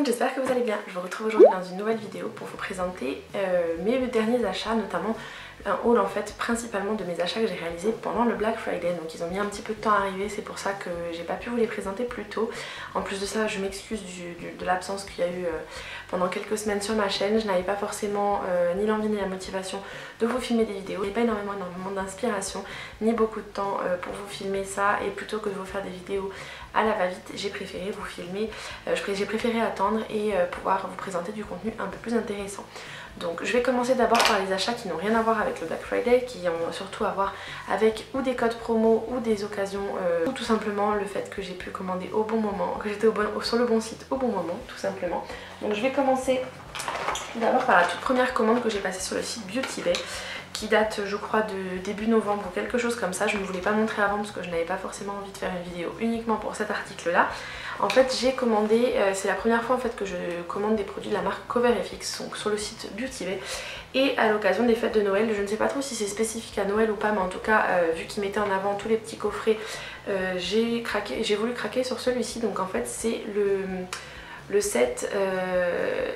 monde, j'espère que vous allez bien. Je vous retrouve aujourd'hui dans une nouvelle vidéo pour vous présenter mes derniers achats, notamment un haul en fait principalement de mes achats que j'ai réalisés pendant le Black Friday. Donc ils ont mis un petit peu de temps à arriver, c'est pour ça que j'ai pas pu vous les présenter plus tôt. En plus de ça, je m'excuse de l'absence qu'il y a eu pendant quelques semaines sur ma chaîne. Je n'avais pas forcément ni l'envie ni la motivation de vous filmer des vidéos. Il n'y a pas énormément d'inspiration ni beaucoup de temps pour vous filmer ça, et plutôt que de vous faire des vidéos à la va-vite, j'ai préféré vous filmer, j'ai préféré attendre et pouvoir vous présenter du contenu un peu plus intéressant. Donc je vais commencer d'abord par les achats qui n'ont rien à voir avec le Black Friday, qui ont surtout à voir avec ou des codes promo ou des occasions, ou tout simplement le fait que j'ai pu commander au bon moment, que j'étais sur le bon site au bon moment, tout simplement. Donc je vais commencer d'abord par la toute première commande que j'ai passée sur le site Beauty Bay, qui date je crois de début novembre ou quelque chose comme ça. Je ne vous l'ai pas montré avant parce que je n'avais pas forcément envie de faire une vidéo uniquement pour cet article là. En fait j'ai commandé, c'est la première fois en fait que je commande des produits de la marque CoverFX, donc sur le site Beauty Bay, et à l'occasion des fêtes de Noël. Je ne sais pas trop si c'est spécifique à Noël ou pas, mais en tout cas vu qu'ils mettaient en avant tous les petits coffrets, j'ai voulu craquer sur celui-ci. Donc en fait c'est le set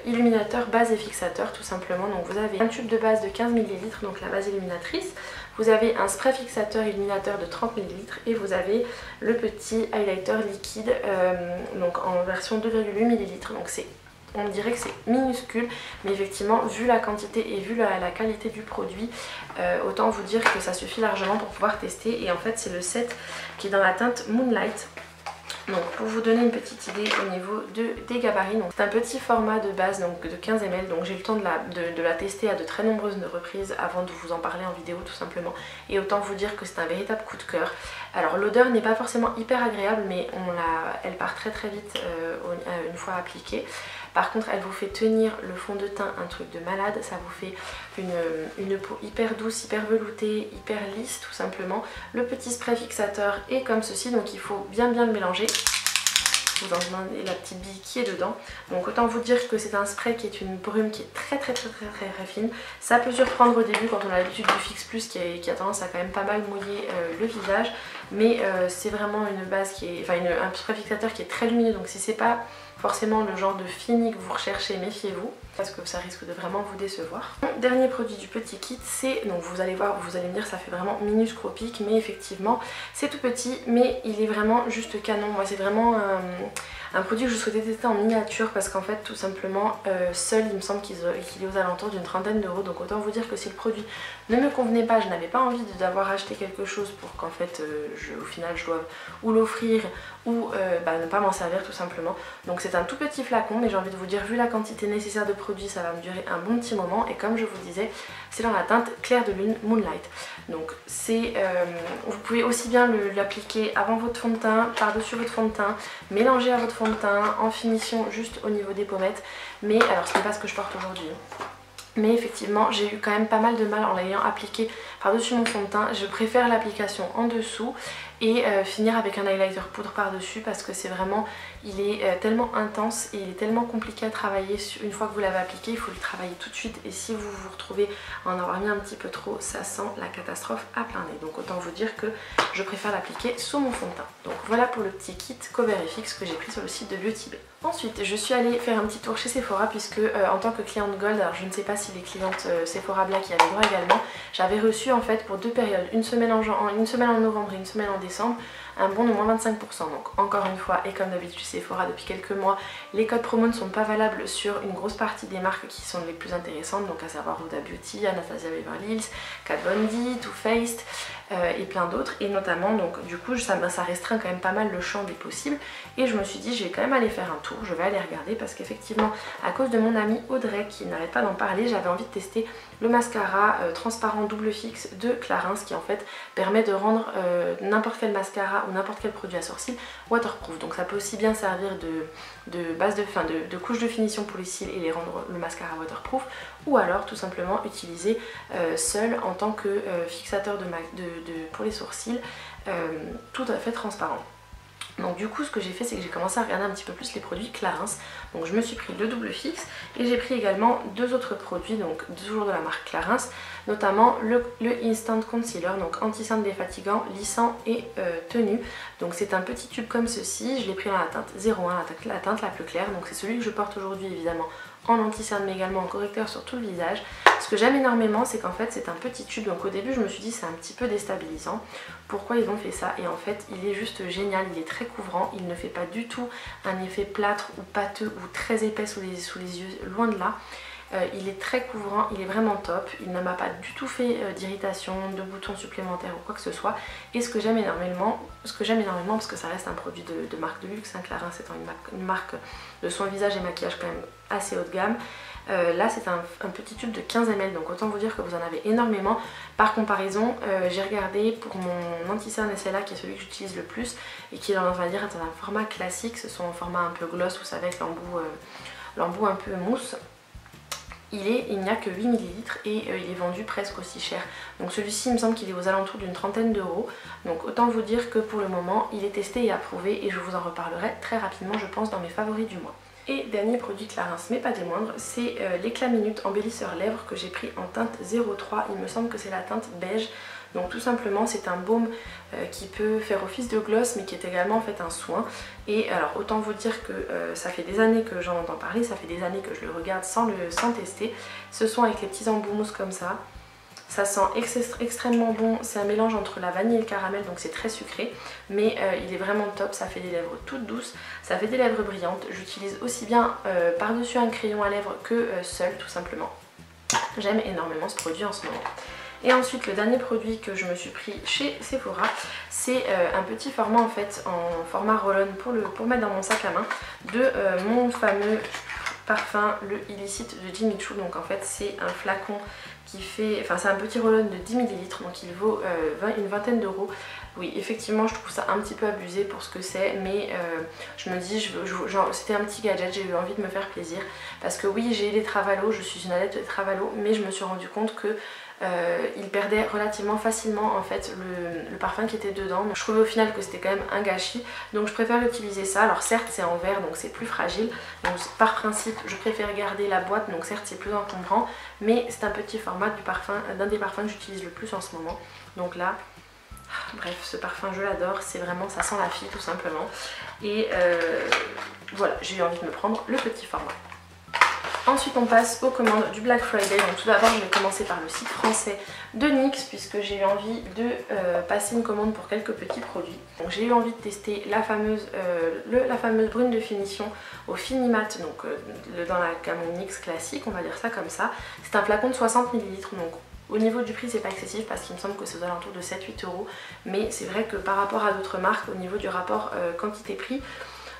illuminateur base et fixateur tout simplement. Donc vous avez un tube de base de 15 ml, donc la base illuminatrice, vous avez un spray fixateur illuminateur de 30 ml et vous avez le petit highlighter liquide donc en version 2,8 ml. Donc on dirait que c'est minuscule, mais effectivement vu la quantité et vu la qualité du produit, autant vous dire que ça suffit largement pour pouvoir tester. Et en fait c'est le set qui est dans la teinte Moonlight. Donc pour vous donner une petite idée au niveau des gabarits, c'est un petit format de base, donc de 15 ml, donc j'ai eu le temps de la tester à de très nombreuses reprises avant de vous en parler en vidéo tout simplement, et autant vous dire que c'est un véritable coup de cœur. Alors l'odeur n'est pas forcément hyper agréable, mais elle part très très vite une fois appliquée. Par contre elle vous fait tenir le fond de teint un truc de malade, ça vous fait une peau hyper douce, hyper veloutée, hyper lisse tout simplement. Le petit spray fixateur est comme ceci, donc il faut bien le mélanger. Vous en demandez la petite bille qui est dedans. Donc autant vous dire que c'est un spray qui est une brume qui est très fine. Ça peut surprendre au début quand on a l'habitude du Fix Plus qui a tendance à quand même pas mal mouiller le visage. Mais c'est vraiment une base qui est, un spray fixateur qui est très lumineux. Donc si c'est pas forcément le genre de fini que vous recherchez, méfiez-vous parce que ça risque de vraiment vous décevoir. Dernier produit du petit kit, c'est, donc vous allez voir, vous allez me dire ça fait vraiment minuscopique, mais effectivement c'est tout petit, mais il est vraiment juste canon. Moi c'est vraiment un produit que je souhaitais tester en miniature parce qu'en fait tout simplement seul il me semble qu'il est aux alentours d'une trentaine d'euros. Donc autant vous dire que si le produit ne me convenait pas, je n'avais pas envie d'avoir acheté quelque chose pour qu'en fait au final je doive ou l'offrir ou ne pas m'en servir tout simplement. Donc c'est un tout petit flacon, mais j'ai envie de vous dire, vu la quantité nécessaire de produits, ça va me durer un bon petit moment. Et comme je vous disais, c'est dans la teinte clair de lune Moonlight. Donc vous pouvez aussi bien l'appliquer avant votre fond de teint, par-dessus votre fond de teint, mélanger à votre fond de teint, en finition juste au niveau des pommettes. Mais alors ce n'est pas ce que je porte aujourd'hui. Mais effectivement j'ai eu quand même pas mal de mal en l'ayant appliqué par-dessus mon fond de teint. Je préfère l'application en dessous et finir avec un highlighter poudre par-dessus, parce que c'est vraiment, il est tellement intense et il est tellement compliqué à travailler. Une fois que vous l'avez appliqué, il faut le travailler tout de suite, et si vous vous retrouvez à en avoir mis un petit peu trop, ça sent la catastrophe à plein nez. Donc autant vous dire que je préfère l'appliquer sous mon fond de teint. Donc voilà pour le petit kit CoverFX que j'ai pris sur le site de Beauty Bay. Ensuite je suis allée faire un petit tour chez Sephora, puisque en tant que cliente Gold, alors je ne sais pas si les clientes Sephora Black y avaient droit également, j'avais reçu en fait pour deux périodes, une semaine en novembre et une semaine en décembre, un bon de moins 25%. Donc encore une fois, et comme d'habitude Sephora depuis quelques mois, les codes promo ne sont pas valables sur une grosse partie des marques qui sont les plus intéressantes, donc à savoir Huda Beauty, Anastasia Beverly Hills, Kat Von D, Too Faced et plein d'autres. Et notamment donc du coup ça restreint quand même pas mal le champ des possibles, et je me suis dit je vais quand même aller faire un tour, je vais aller regarder, parce qu'effectivement à cause de mon amie Audrey qui n'arrête pas d'en parler, j'avais envie de tester le mascara transparent double fixe de Clarins, qui en fait permet de rendre n'importe quel mascara ou n'importe quel produit à sourcils waterproof. Donc ça peut aussi bien servir de couche de finition pour les cils et les rendre le mascara waterproof, ou alors tout simplement utiliser seul en tant que fixateur pour les sourcils tout à fait transparent. Donc du coup ce que j'ai fait c'est que j'ai commencé à regarder un petit peu plus les produits Clarins. Donc je me suis pris le double fixe et j'ai pris également deux autres produits, donc toujours de la marque Clarins, notamment le Instant Concealer, donc anti-cerne défatigant, lissant et tenu. Donc c'est un petit tube comme ceci, je l'ai pris dans la teinte 01, la teinte la plus claire, donc c'est celui que je porte aujourd'hui évidemment en anti-cerne mais également en correcteur sur tout le visage. Ce que j'aime énormément c'est qu'en fait c'est un petit tube, donc au début je me suis dit c'est un petit peu déstabilisant, pourquoi ils ont fait ça, et en fait il est juste génial, il est très couvrant, il ne fait pas du tout un effet plâtre ou pâteux ou très épais sous les yeux, loin de là. Il est très couvrant, il est vraiment top, il ne m'a pas du tout fait d'irritation, de boutons supplémentaires ou quoi que ce soit. Et ce que j'aime énormément, parce que ça reste un produit de marque de luxe, hein, Clarins étant une marque de soins visage et maquillage quand même assez haut de gamme. Là c'est un petit tube de 15 ml, donc autant vous dire que vous en avez énormément. Par comparaison, j'ai regardé pour mon anti-cerne SLA qui est celui que j'utilise le plus et qui on va dire est un format classique, ce sont un format un peu gloss, vous savez, avec l'embout un peu mousse. Il n'y a que 8 ml et il est vendu presque aussi cher. Donc celui-ci il me semble qu'il est aux alentours d'une trentaine d'euros. Donc autant vous dire que pour le moment il est testé et approuvé et je vous en reparlerai très rapidement je pense dans mes favoris du mois. Et dernier produit Clarins mais pas des moindres, c'est l'éclat minute embellisseur lèvres que j'ai pris en teinte 03, il me semble que c'est la teinte beige. Donc tout simplement c'est un baume qui peut faire office de gloss mais qui est également en fait un soin. Et alors autant vous dire que ça fait des années que j'en entends parler, ça fait des années que je le regarde sans tester. Ce soin avec les petits embouts mousse comme ça sent extrêmement bon, c'est un mélange entre la vanille et le caramel donc c'est très sucré. Mais il est vraiment top, ça fait des lèvres toutes douces, ça fait des lèvres brillantes. J'utilise aussi bien par-dessus un crayon à lèvres que seul tout simplement. J'aime énormément ce produit en ce moment. Et ensuite le dernier produit que je me suis pris chez Sephora, c'est un petit format en fait en format roll-on pour mettre dans mon sac à main de mon fameux parfum, le Illicit de Jimmy Choo. Donc en fait c'est un flacon qui fait, enfin c'est un petit roll-on de 10 ml donc il vaut une vingtaine d'euros. Oui effectivement je trouve ça un petit peu abusé pour ce que c'est, mais je me dis c'était un petit gadget, j'ai eu envie de me faire plaisir parce que oui j'ai des travalos, je suis une adepte des travalos, mais je me suis rendu compte que il perdait relativement facilement en fait le parfum qui était dedans. Donc, je trouvais au final que c'était quand même un gâchis, donc je préfère utiliser ça. Alors certes c'est en verre donc c'est plus fragile, donc par principe je préfère garder la boîte, donc certes c'est plus encombrant, mais c'est un petit format du parfum, d'un des parfums que j'utilise le plus en ce moment. Donc là, bref, ce parfum je l'adore, c'est vraiment, ça sent la fille tout simplement. Et voilà, j'ai eu envie de me prendre le petit format. Ensuite on passe aux commandes du Black Friday. Donc tout d'abord je vais commencer par le site français de NYX puisque j'ai eu envie de passer une commande pour quelques petits produits. Donc j'ai eu envie de tester la fameuse brune de finition au Finimat, donc dans la gamme NYX classique, on va dire ça comme ça. C'est un flacon de 60 ml, donc au niveau du prix c'est pas excessif parce qu'il me semble que c'est aux alentours de 7-8 euros. Mais c'est vrai que par rapport à d'autres marques, au niveau du rapport quantité-prix,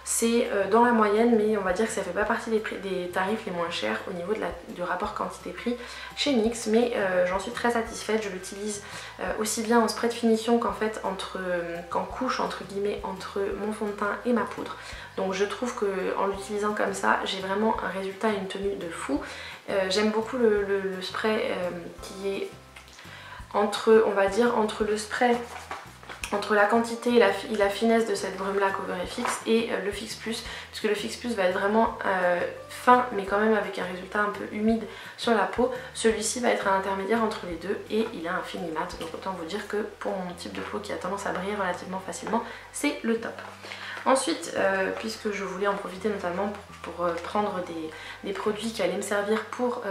c'est dans la moyenne, mais on va dire que ça fait pas partie des tarifs les moins chers au niveau du rapport quantité-prix chez NYX, mais j'en suis très satisfaite. Je l'utilise aussi bien en spray de finition qu'en fait qu'en couche entre guillemets entre mon fond de teint et ma poudre. Donc je trouve qu'en l'utilisant comme ça, j'ai vraiment un résultat et une tenue de fou. J'aime beaucoup le spray qui est entre, on va dire, entre le spray, entre la quantité et la finesse de cette brume là Cover FX et le Fix Plus, puisque le Fix Plus va être vraiment fin mais quand même avec un résultat un peu humide sur la peau. Celui-ci va être un intermédiaire entre les deux et il a un fini mat, donc autant vous dire que pour mon type de peau qui a tendance à briller relativement facilement, c'est le top. Ensuite, puisque je voulais en profiter notamment pour prendre des produits qui allaient me servir pour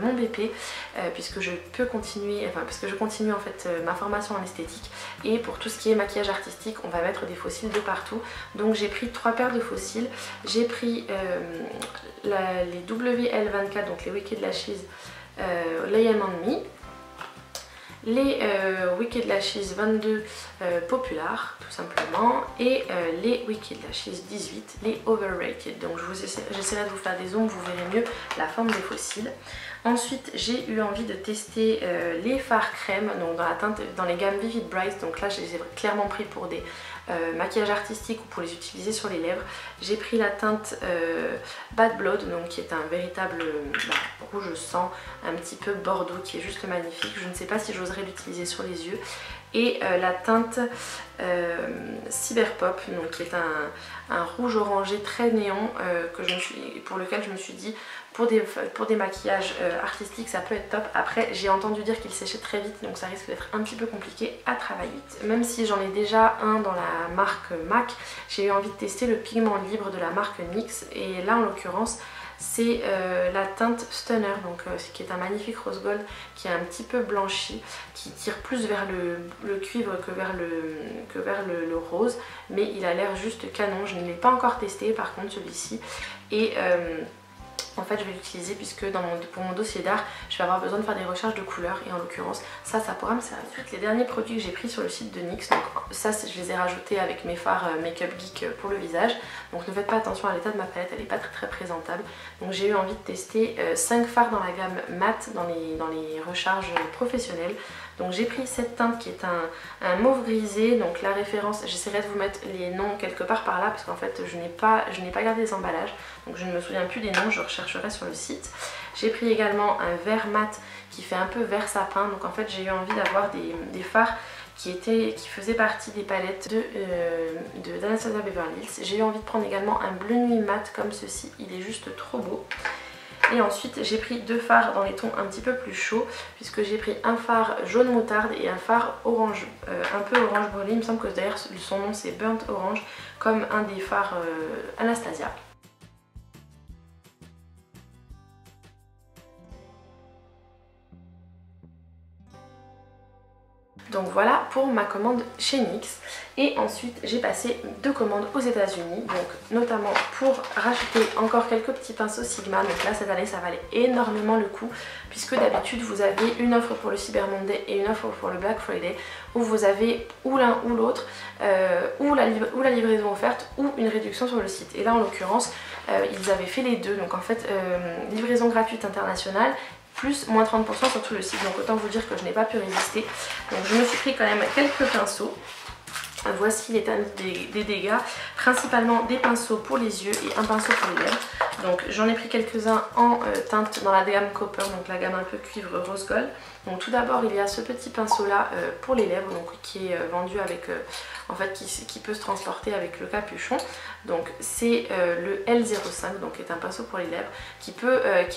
mon BP, puisque je continue en fait ma formation en esthétique, et pour tout ce qui est maquillage artistique, on va mettre des faux cils de partout. Donc j'ai pris 3 paires de faux cils, j'ai pris les WL24, donc les Wicked Lashes Lay on Me, les Wicked Lashes 22 Popular tout simplement, et les Wicked Lashes 18, les Overrated. Donc j'essaierai de vous faire des zooms, vous verrez mieux la forme des faux cils. Ensuite j'ai eu envie de tester les fards crème, donc dans les gammes Vivid Bright. Donc là je les ai clairement pris pour des maquillages artistiques ou pour les utiliser sur les lèvres. J'ai pris la teinte Bad Blood, donc qui est un véritable rouge sang, un petit peu bordeaux, qui est juste magnifique. Je ne sais pas si j'oserais l'utiliser sur les yeux, et la teinte Cyberpop, donc qui est un rouge orangé très néon pour lequel je me suis dit pour des maquillages artistiques ça peut être top. Après j'ai entendu dire qu'il séchait très vite, donc ça risque d'être un petit peu compliqué à travailler. Même si j'en ai déjà un dans la marque MAC, j'ai eu envie de tester le pigment libre de la marque NYX, et là en l'occurrence c'est la teinte Stunner, donc qui est un magnifique rose gold qui est un petit peu blanchi, qui tire plus vers le cuivre que vers le rose, mais il a l'air juste canon. Je ne l'ai pas encore testé par contre celui-ci, et en fait je vais l'utiliser puisque pour mon dossier d'art je vais avoir besoin de faire des recherches de couleurs, et en l'occurrence ça pourra me servir. Ensuite les derniers produits que j'ai pris sur le site de NYX, donc ça je les ai rajoutés avec mes fards Make Up Geek pour le visage, donc ne faites pas attention à l'état de ma palette, elle n'est pas très présentable. Donc j'ai eu envie de tester 5 fards dans la gamme mat dans les recharges professionnelles. Donc j'ai pris cette teinte qui est un mauve grisé, donc la référence, j'essaierai de vous mettre les noms quelque part par là parce qu'en fait je n'ai pas gardé les emballages, donc je ne me souviens plus des noms, je rechercherai sur le site. J'ai pris également un vert mat qui fait un peu vert sapin, donc en fait j'ai eu envie d'avoir des fards qui faisaient partie des palettes d'Anastasia Beverly Hills. J'ai eu envie de prendre également un bleu nuit mat comme ceci, il est juste trop beau. Et ensuite j'ai pris 2 fards dans les tons un petit peu plus chauds, puisque j'ai pris un fard jaune moutarde et un fard orange, un peu orange brûlé. Il me semble que d'ailleurs son nom c'est Burnt Orange, comme un des fards Anastasia. Donc voilà pour ma commande chez NYX. Et ensuite j'ai passé 2 commandes aux États-Unis, donc notamment pour racheter encore quelques petits pinceaux Sigma. Donc là cette année ça valait énormément le coup, puisque d'habitude vous avez une offre pour le Cyber Monday et une offre pour le Black Friday, où vous avez ou l'un ou l'autre, ou la livraison offerte ou une réduction sur le site. Et là en l'occurrence ils avaient fait les deux, donc en fait livraison gratuite internationale plus moins 30% sur tout le site, donc autant vous dire que je n'ai pas pu résister. Donc je me suis pris quand même quelques pinceaux. Voici l'état des dégâts, principalement des pinceaux pour les yeux et un pinceau pour les lèvres. Donc j'en ai pris quelques-uns en teinte dans la gamme Copper, donc la gamme un peu cuivre rose gold. Donc tout d'abord il y a ce petit pinceau là pour les lèvres, donc qui est vendu avec, en fait qui peut se transporter avec le capuchon. Donc c'est le L05, donc qui est un pinceau pour les lèvres qui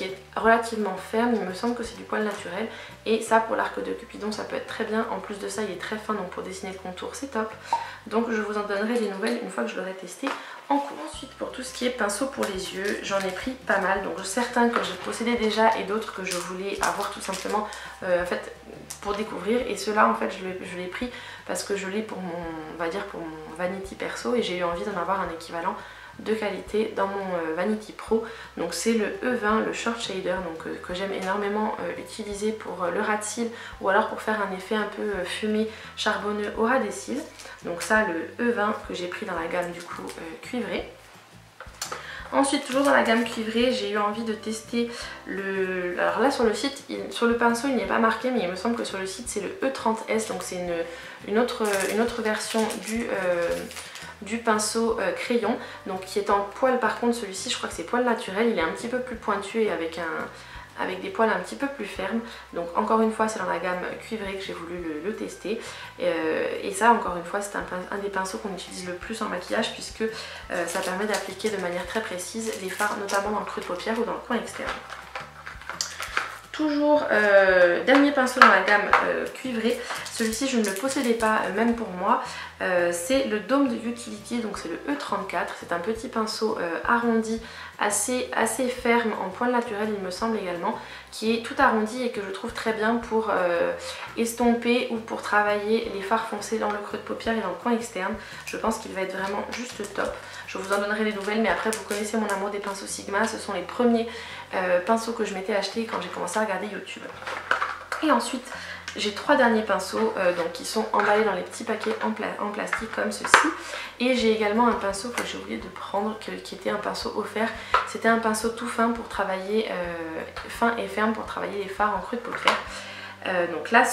est relativement ferme, il me semble que c'est du poil naturel. Et ça pour l'arc de Cupidon ça peut être très bien, en plus de ça il est très fin, donc pour dessiner le contour c'est top. Donc je vous en donnerai des nouvelles une fois que je l'aurai testé en cours. Ensuite pour tout ce qui est pinceau pour les yeux, j'en ai pris pas mal, donc certains que je possédais déjà et d'autres que je voulais avoir tout simplement en fait pour découvrir, et ceux-là en fait je l'ai pris parce que je l'ai pour mon, on va dire pour mon vanity perso, et j'ai eu envie d'en avoir un équivalent de qualité dans mon Vanity Pro. Donc c'est le E20, le Short Shader, donc que j'aime énormément utiliser pour le ras de cils ou alors pour faire un effet un peu fumé charbonneux au ras des cils. Donc ça le E20 que j'ai pris dans la gamme du coup cuivrée. Ensuite toujours dans la gamme cuivrée j'ai eu envie de tester alors là sur le site, sur le pinceau il n'y est pas marqué, mais il me semble que sur le site c'est le E30S, donc c'est une autre version du pinceau crayon, donc qui est en poil. Par contre celui-ci je crois que c'est poil naturel, il est un petit peu plus pointu et avec des poils un petit peu plus fermes. Donc encore une fois c'est dans la gamme cuivrée que j'ai voulu le tester, et ça encore une fois c'est un des pinceaux qu'on utilise le plus en maquillage, puisque ça permet d'appliquer de manière très précise les fards, notamment dans le creux de paupière ou dans le coin externe. Toujours dernier pinceau dans la gamme cuivrée, celui-ci je ne le possédais pas même pour moi, c'est le Dôme de Utility, donc c'est le E34, c'est un petit pinceau arrondi assez ferme en poil naturel il me semble également, qui est tout arrondi et que je trouve très bien pour estomper ou pour travailler les fards foncés dans le creux de paupière et dans le coin externe. Je pense qu'il va être vraiment juste top. Je vous en donnerai des nouvelles, mais après vous connaissez mon amour des pinceaux Sigma, ce sont les premiers pinceaux que je m'étais acheté quand j'ai commencé à regarder YouTube. Et ensuite j'ai 3 derniers pinceaux donc qui sont emballés dans les petits paquets en plastique comme ceci. Et j'ai également un pinceau que j'ai oublié de prendre, qui était un pinceau offert. C'était un pinceau tout fin pour travailler, fin et ferme pour travailler les fards en creux de paupière. Donc là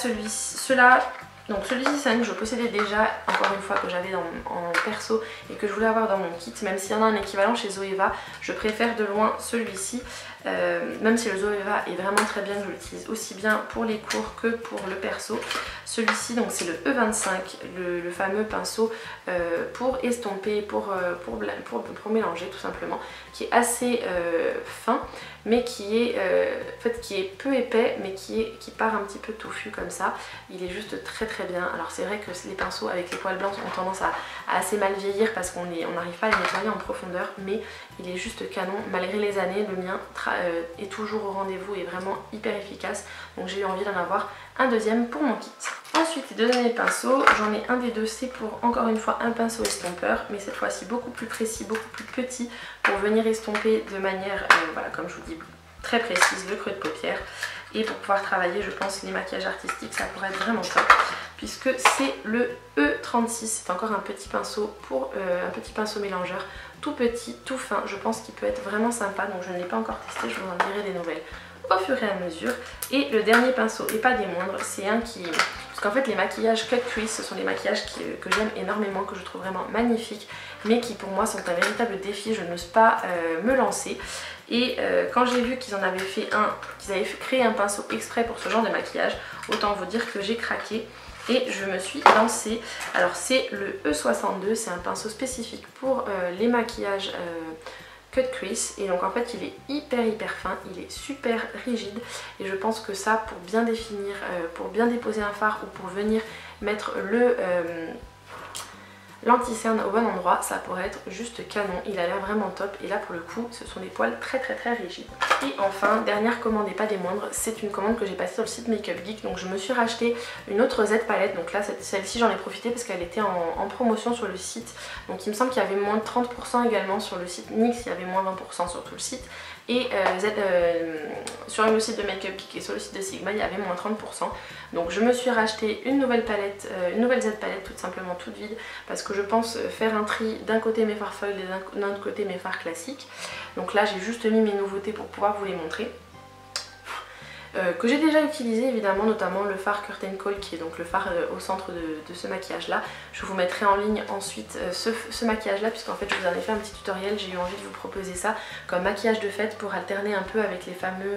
donc celui-ci c'est un que je possédais déjà, encore une fois que j'avais en perso et que je voulais avoir dans mon kit, même s'il y en a un équivalent chez Zoeva, je préfère de loin celui-ci même si le Zoeva est vraiment très bien, je l'utilise aussi bien pour les cours que pour le perso. Celui-ci donc c'est le E25, le fameux pinceau pour estomper, pour mélanger tout simplement, qui est assez fin mais qui est, en fait, qui est peu épais mais qui part un petit peu touffu comme ça. Il est juste très très bien. Alors c'est vrai que les pinceaux avec les poils blancs ont tendance à assez mal vieillir parce qu'on n'arrive pas à les nettoyer en profondeur, mais il est juste canon. Malgré les années, le mien est toujours au rendez-vous et vraiment hyper efficace. Donc j'ai eu envie d'en avoir un deuxième pour mon kit. Ensuite, les deux derniers pinceaux, j'en ai un des deux, c'est pour encore une fois un pinceau estompeur, mais cette fois-ci beaucoup plus précis, beaucoup plus petit, pour venir estomper de manière, voilà, comme je vous dis, très précise le creux de paupière. Et pour pouvoir travailler, je pense, les maquillages artistiques, ça pourrait être vraiment top, puisque c'est le E36, c'est encore un petit pinceau un petit pinceau mélangeur, tout petit, tout fin. Je pense qu'il peut être vraiment sympa, donc je ne l'ai pas encore testé, je vous en dirai des nouvelles au fur et à mesure. Et le dernier pinceau, et pas des moindres, c'est un qui... Parce qu'en fait les maquillages cut crease, ce sont des maquillages que j'aime énormément, que je trouve vraiment magnifiques, mais qui pour moi sont un véritable défi, je n'ose pas me lancer. Et quand j'ai vu qu'ils en avaient fait qu'ils avaient créé un pinceau exprès pour ce genre de maquillage, autant vous dire que j'ai craqué et je me suis lancée. Alors c'est le E62, c'est un pinceau spécifique pour les maquillages cut crease, et donc en fait il est hyper fin, il est super rigide, et je pense que ça, pour bien définir, pour bien déposer un fard ou pour venir mettre l'anti-cerne au bon endroit, ça pourrait être juste canon. Il a l'air vraiment top, et là pour le coup ce sont des poils très rigides. Et enfin, dernière commande et pas des moindres, c'est une commande que j'ai passée sur le site Makeup Geek. Donc je me suis racheté une autre Z palette, donc là celle-ci j'en ai profité parce qu'elle était en promotion sur le site. Donc il me semble qu'il y avait moins de 30% également sur le site NYX, il y avait moins 20% sur tout le site. Et sur le site de Makeup Geek et sur le site de Sigma, il y avait moins 30%. Donc je me suis racheté une nouvelle palette, une nouvelle Z palette, tout simplement toute vide, parce que je pense faire un tri d'un côté mes fards foils et d'un autre côté mes fards classiques. Donc là j'ai juste mis mes nouveautés pour pouvoir vous les montrer. Que j'ai déjà utilisé évidemment, notamment le fard Curtain Call, qui est donc le fard au centre de ce maquillage là. Je vous mettrai en ligne ensuite ce maquillage là, puisqu'en fait je vous en ai fait un petit tutoriel. J'ai eu envie de vous proposer ça comme maquillage de fête pour alterner un peu avec les fameux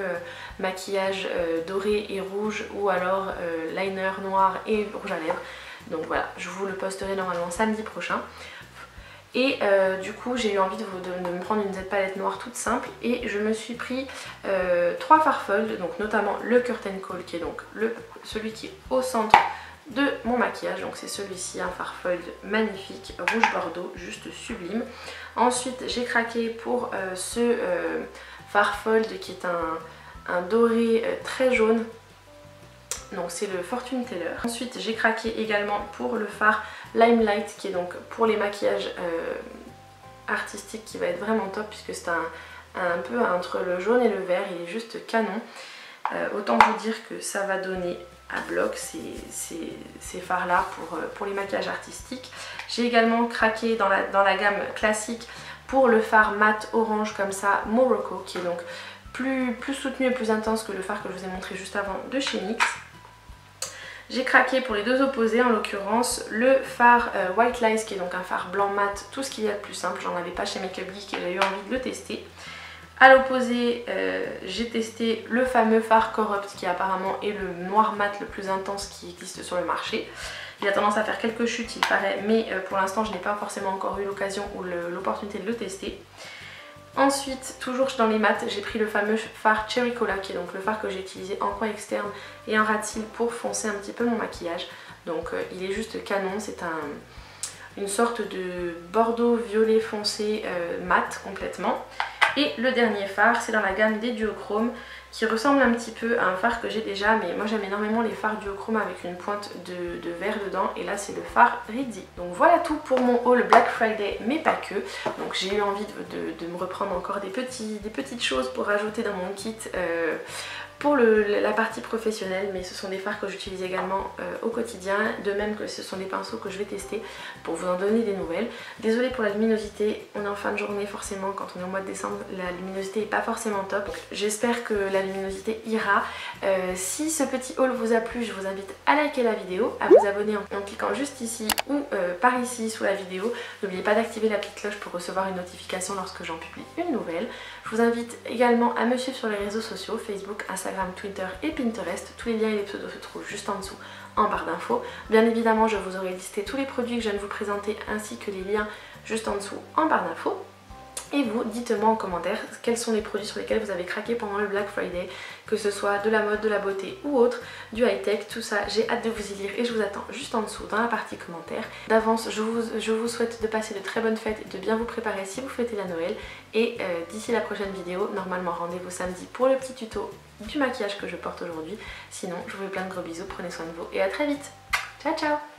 maquillages dorés et rouges, ou alors liner noir et rouge à lèvres. Donc voilà, je vous le posterai normalement samedi prochain. Et du coup j'ai eu envie de me prendre une Z palette noire toute simple, et je me suis pris 3 fards foils, donc notamment le Curtain Call, qui est donc celui qui est au centre de mon maquillage. Donc c'est celui-ci, un fard foil magnifique, rouge bordeaux, juste sublime. Ensuite j'ai craqué pour ce fard foil qui est un doré très jaune. Donc c'est le Fortune Teller. Ensuite j'ai craqué également pour le fard Limelight, qui est donc pour les maquillages artistiques, qui va être vraiment top, puisque c'est un peu entre le jaune et le vert, il est juste canon. Autant vous dire que ça va donner à bloc ces fards là pour les maquillages artistiques. J'ai également craqué dans la gamme classique pour le fard mat orange comme ça, Morocco, qui est donc plus soutenu et plus intense que le fard que je vous ai montré juste avant de chez NYX. J'ai craqué pour les deux opposés, en l'occurrence le fard White Lies, qui est donc un fard blanc mat, tout ce qu'il y a de plus simple. J'en avais pas chez Makeup Geek et j'ai eu envie de le tester. A l'opposé, j'ai testé le fameux fard Corrupt, qui apparemment est le noir mat le plus intense qui existe sur le marché. Il a tendance à faire quelques chutes il paraît, mais pour l'instant je n'ai pas forcément encore eu l'occasion ou l'opportunité de le tester. Ensuite, toujours dans les mats, j'ai pris le fameux fard Cherry Cola, qui est donc le fard que j'ai utilisé en coin externe et en ras de cils pour foncer un petit peu mon maquillage. Donc il est juste canon, c'est une sorte de bordeaux violet foncé mat complètement. Et le dernier fard, c'est dans la gamme des duochromes, qui ressemble un petit peu à un fard que j'ai déjà, mais moi j'aime énormément les fards duochromes avec une pointe de vert dedans, et là c'est le fard Rizzi. Donc voilà tout pour mon haul Black Friday, mais pas que. Donc j'ai eu envie de me reprendre encore des petites choses pour rajouter dans mon kit pour la partie professionnelle, mais ce sont des fards que j'utilise également au quotidien, de même que ce sont des pinceaux que je vais tester pour vous en donner des nouvelles. Désolée pour la luminosité, on est en fin de journée forcément, quand on est au mois de décembre, la luminosité n'est pas forcément top. J'espère que la la luminosité ira. Si ce petit haul vous a plu, je vous invite à liker la vidéo, à vous abonner en cliquant juste ici ou par ici sous la vidéo. N'oubliez pas d'activer la petite cloche pour recevoir une notification lorsque j'en publie une nouvelle. Je vous invite également à me suivre sur les réseaux sociaux, Facebook, Instagram, Twitter et Pinterest. Tous les liens et les pseudos se trouvent juste en dessous en barre d'infos. Bien évidemment, je vous aurai listé tous les produits que je viens de vous présenter ainsi que les liens juste en dessous en barre d'infos. Et vous, dites-moi en commentaire quels sont les produits sur lesquels vous avez craqué pendant le Black Friday, que ce soit de la mode, de la beauté ou autre, du high-tech, tout ça. J'ai hâte de vous y lire et je vous attends juste en dessous dans la partie commentaires. D'avance, je vous souhaite de passer de très bonnes fêtes et de bien vous préparer si vous fêtez la Noël. Et d'ici la prochaine vidéo, normalement rendez-vous samedi pour le petit tuto du maquillage que je porte aujourd'hui. Sinon, je vous fais plein de gros bisous, prenez soin de vous et à très vite. Ciao ciao.